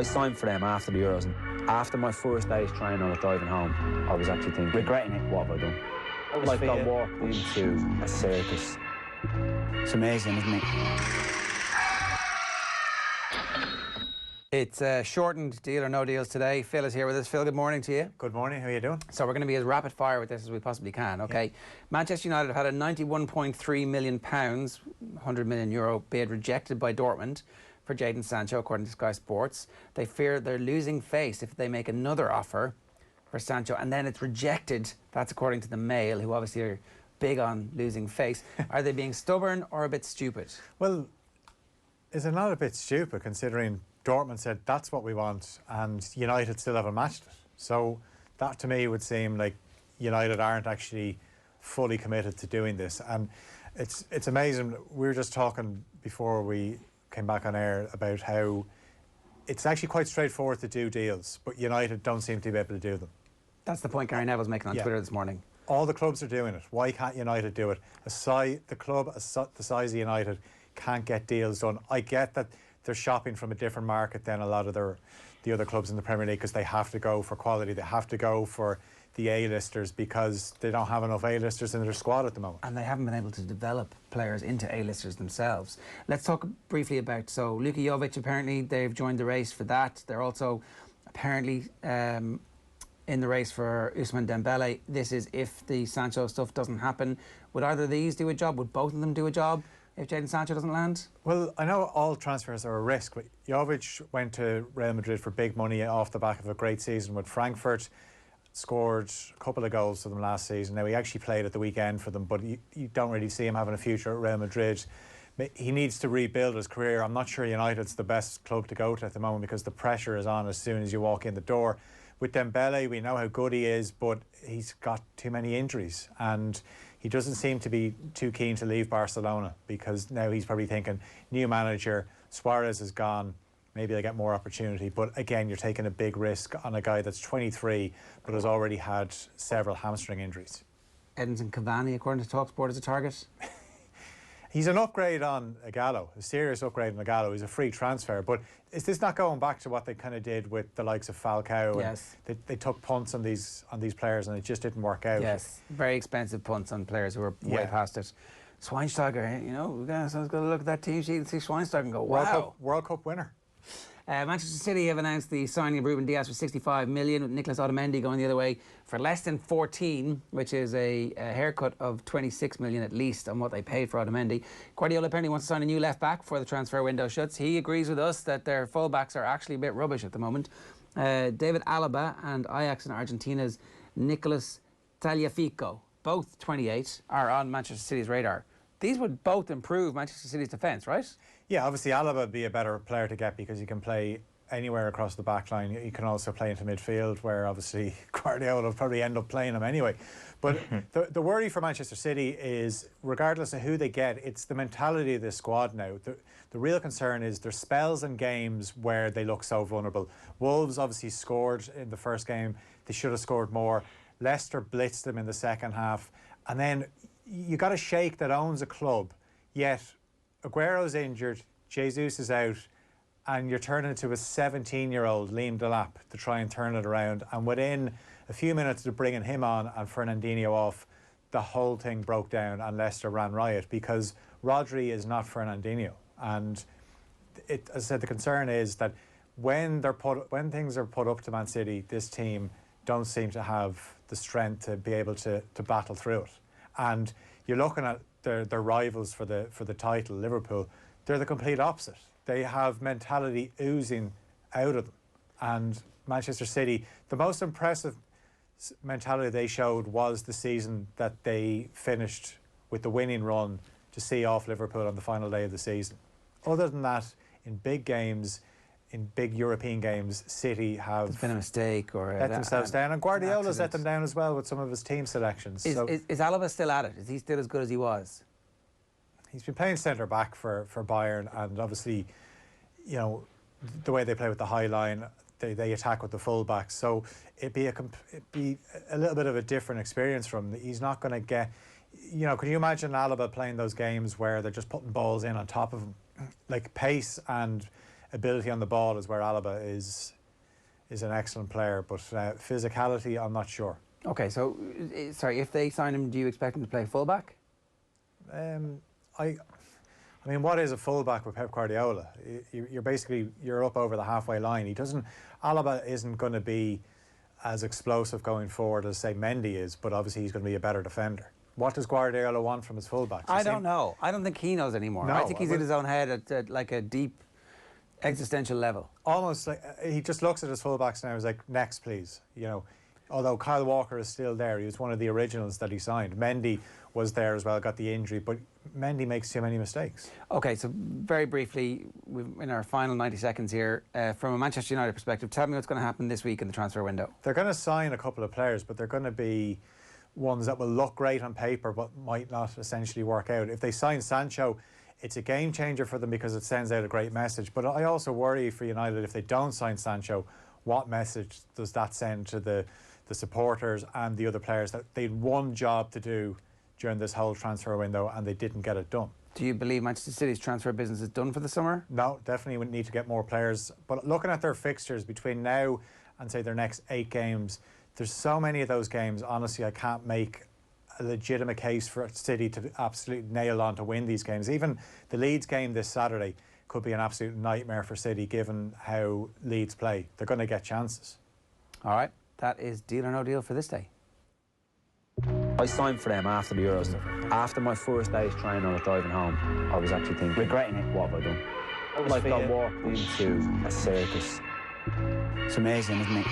I signed for them after the Euros, and after my first day's training, I was driving home. I was actually thinking, regretting it. What have I done? Like I walked into a circus. It's amazing, isn't it? It's a shortened Deal or No Deals today. Phil is here with us. Phil, good morning to you. Good morning, how are you doing? So we're going to be as rapid fire with this as we possibly can, okay? Yeah. Manchester United have had a £91.3 million, €100 million bid rejected by Dortmund for Jadon Sancho, according to Sky Sports. They fear they're losing face if they make another offer for Sancho, and then it's rejected. That's according to the Mail, who obviously are big on losing face. Are they being stubborn or a bit stupid? Well, is it not a bit stupid considering Dortmund said that's what we want and United still haven't matched it? So that to me would seem like United aren't actually fully committed to doing this. And it's amazing. We were just talking before we came back on air about how it's actually quite straightforward to do deals, but United don't seem to be able to do them. That's the point Gary Neville's making on Twitter this morning. All the clubs are doing it. Why can't United do it? The club the size of United can't get deals done. I get that they're shopping from a different market than a lot of the other clubs in the Premier League, because they have to go for quality. They have to go for the A-listers because they don't have enough A-listers in their squad at the moment. And they haven't been able to develop players into A-listers themselves. Let's talk briefly about, so Luka Jovic, apparently they've joined the race for that. They're also apparently in the race for Ousmane Dembele. This is if the Sancho stuff doesn't happen. Would either of these do a job? Would both of them do a job if Jadon Sancho doesn't land? Well, I know all transfers are a risk, but Jovic went to Real Madrid for big money off the back of a great season with Frankfurt, scored a couple of goals for them last season. Now, he actually played at the weekend for them, but you don't really see him having a future at Real Madrid. He needs to rebuild his career. I'm not sure United's the best club to go to at the moment because the pressure is on as soon as you walk in the door. With Dembele, we know how good he is, but he's got too many injuries and he doesn't seem to be too keen to leave Barcelona, because now he's probably thinking, new manager, Suarez is gone, maybe I get more opportunity. But again, you're taking a big risk on a guy that's 23 but has already had several hamstring injuries. Edinson Cavani, according to TalkSport, is a target? He's an upgrade on Gallo, a serious upgrade on Gallo. He's a free transfer, but is this not going back to what they kind of did with the likes of Falcao? Yes. They took punts on these players and it just didn't work out. Yes, very expensive punts on players who were way past it. Schweinsteiger, you know, we've got to look at that team sheet and see Schweinsteiger and go, wow. World Cup winner. Manchester City have announced the signing of Ruben Dias for 65 million, with Nicolas Otamendi going the other way for less than 14, which is a haircut of 26 million at least on what they paid for Otamendi. Guardiola apparently wants to sign a new left back before the transfer window shuts. He agrees with us that their fullbacks are actually a bit rubbish at the moment. David Alaba and Ajax in Argentina's Nicolas Tagliafico, both 28, are on Manchester City's radar. These would both improve Manchester City's defence, right? Yeah, obviously Alaba would be a better player to get because he can play anywhere across the back line. He can also play into midfield, where obviously Guardiola will probably end up playing him anyway. But the worry for Manchester City is, regardless of who they get, it's the mentality of this squad now. The real concern is there's spells and games where they look so vulnerable. Wolves obviously scored in the first game. They should have scored more. Leicester blitzed them in the second half. And then you got a sheikh that owns a club, yet Aguero's injured, Jesus is out, and you're turning to a 17-year-old Liam Delap to try and turn it around. And within a few minutes of bringing him on and Fernandinho off, the whole thing broke down and Leicester ran riot, because Rodri is not Fernandinho. And as I said, the concern is that when things are put up to Man City, this team don't seem to have the strength to be able to battle through it. And you're looking at their rivals for the title, Liverpool. They're the complete opposite. They have mentality oozing out of them. And Manchester City, the most impressive mentality they showed was the season that they finished with the winning run to see off Liverpool on the final day of the season. Other than that, in big games, in big European games, City have... It's been a mistake or... let themselves down. And Guardiola's let them down as well with some of his team selections. Is Alaba still at it? Is he still as good as he was? He's been playing centre-back for Bayern, and obviously, you know, the way they play with the high line, they attack with the full-backs. So it'd be a little bit of a different experience for him. He's not going to get... You know, can you imagine Alaba playing those games where they're just putting balls in on top of him? Like pace and ability on the ball is where Alaba is an excellent player, but physicality, I'm not sure. Okay, so sorry, if they sign him, do you expect him to play fullback? I mean, what is a fullback with Pep Guardiola? You're up over the halfway line. Alaba isn't going to be as explosive going forward as, say, Mendy is, but obviously he's going to be a better defender. What does Guardiola want from his fullbacks? I don't know. I don't think he knows anymore. No, I think he's in his own head at like a deep existential level. Almost like he just looks at his fullbacks now and is like, next, please. You know, although Kyle Walker is still there, he was one of the originals that he signed. Mendy was there as well, got the injury, but Mendy makes too many mistakes. Okay, so very briefly, in our final 90 seconds here, from a Manchester United perspective, tell me what's going to happen this week in the transfer window. They're going to sign a couple of players, but they're going to be ones that will look great on paper but might not essentially work out. If they sign Sancho, it's a game changer for them because it sends out a great message. But I also worry for United, if they don't sign Sancho, what message does that send to the supporters and the other players that they had one job to do during this whole transfer window and they didn't get it done? Do you believe Manchester City's transfer business is done for the summer? No, definitely would need to get more players. But looking at their fixtures between now and, say, their next 8 games, there's so many of those games, honestly, I can't make a legitimate case for City to absolutely nail on to win these games. Even the Leeds game this Saturday could be an absolute nightmare for City given how Leeds play. They're going to get chances. All right, that is deal or no deal for this day. I signed for them after the Euros. After my first day's training, I was driving home. I was actually thinking, Regretting it. what have I done? Like I walked into a circus. It's amazing, isn't it?